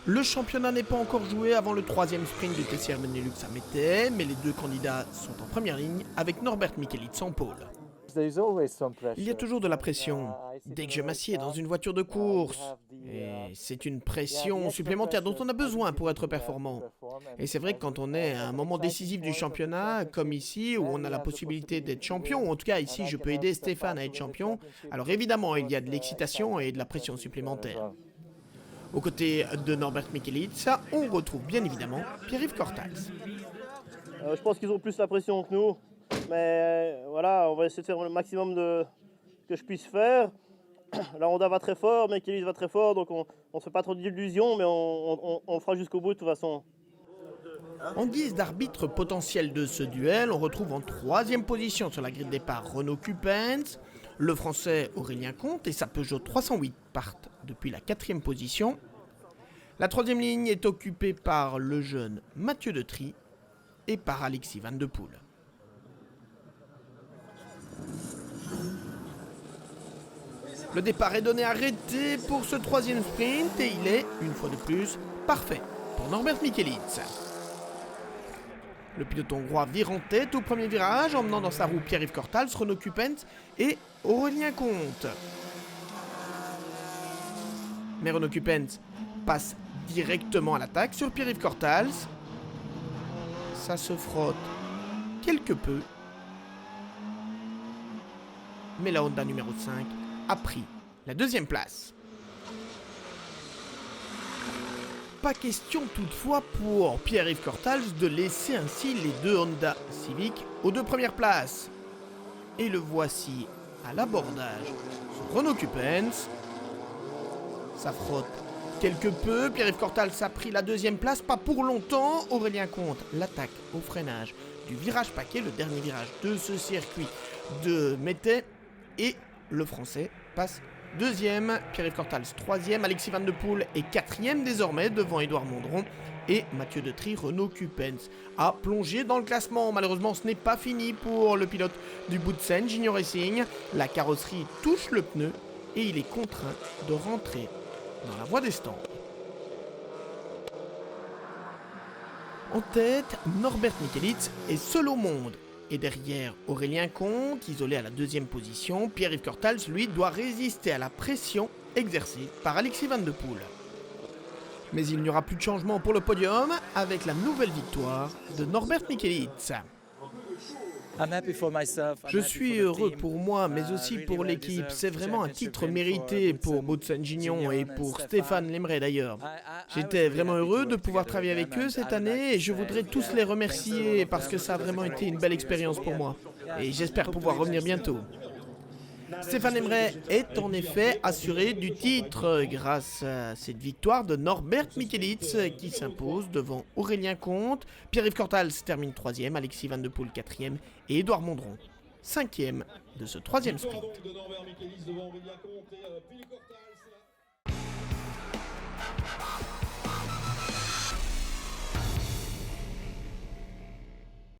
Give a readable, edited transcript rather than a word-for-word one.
Le championnat n'est pas encore joué avant le troisième sprint du TCR Benelux à Mettey, mais les deux candidats sont en première ligne avec Norbert Mikelitz en pôle. Il y a toujours de la pression. Dès que je m'assieds dans une voiture de course, et c'est une pression supplémentaire dont on a besoin pour être performant. Et c'est vrai que quand on est à un moment décisif du championnat, comme ici, où on a la possibilité d'être champion, ou en tout cas ici je peux aider Stéphane à être champion, alors évidemment il y a de l'excitation et de la pression supplémentaire. Aux côtés de Norbert Mikelitz, on retrouve bien évidemment Pierre-Yves Cortals. Je pense qu'ils ont plus la pression que nous, mais voilà, on va essayer de faire le maximum que je puisse faire. La Honda va très fort, Mikelitz va très fort, donc on ne se fait pas trop d'illusions, mais on le fera jusqu'au bout de toute façon. En guise d'arbitre potentiel de ce duel, on retrouve en troisième position sur la grille de départ Renaud Cupens. Le Français Aurélien Comte et sa Peugeot 308 partent depuis la quatrième position. La troisième ligne est occupée par le jeune Mathieu Detry et par Alexis Van de Poel. Le départ est donné arrêté pour ce troisième sprint et il est, une fois de plus, parfait pour Norbert Mikelitz. Le pilote hongrois vire en tête au premier virage, emmenant dans sa roue Pierre-Yves Cortals, Renaud Cupens et Aurélien Comte. Mais Renaud Cupens passe directement à l'attaque sur Pierre-Yves Cortals. Ça se frotte quelque peu. Mais la Honda numéro 5 a pris la deuxième place. Pas question toutefois pour Pierre-Yves Cortals de laisser ainsi les deux Honda Civic aux deux premières places. Et le voici à l'abordage sur Renaud Cupens. Ça frotte quelque peu. Pierre-Yves Cortals a pris la deuxième place, pas pour longtemps. Aurélien Comte l'attaque au freinage du virage paquet, le dernier virage de ce circuit de Mettey. Et le Français passe deuxième, Pierre-Yves Cortals troisième, Alexis Van de Poel est quatrième désormais devant Édouard Mondron et Mathieu Detry. Renaud Cupens a plongé dans le classement. Malheureusement, ce n'est pas fini pour le pilote du Boutsen Junior Racing. La carrosserie touche le pneu et il est contraint de rentrer dans la voie des stands. En tête, Norbert Mikelitz est seul au monde. Et derrière Aurélien Comte, isolé à la deuxième position, Pierre-Yves Cortals, lui, doit résister à la pression exercée par Alexis Van de Poel. Mais il n'y aura plus de changement pour le podium avec la nouvelle victoire de Norbert Mikelitz. Je suis heureux pour moi, mais aussi pour l'équipe. C'est vraiment un titre mérité pour Boutsen Gignon et pour Stéphane Lemray d'ailleurs. J'étais vraiment heureux de pouvoir travailler avec eux cette année et je voudrais tous les remercier parce que ça a vraiment été une belle expérience pour moi. Et j'espère pouvoir revenir bientôt. Stéphane Lemray est en effet assuré du titre grâce à cette victoire de Norbert Mikelitz qui s'impose devant Aurélien Comte. Pierre-Yves Cortals termine troisième, Alexis Van de Poel quatrième et Édouard Mondron cinquième de ce troisième sprint.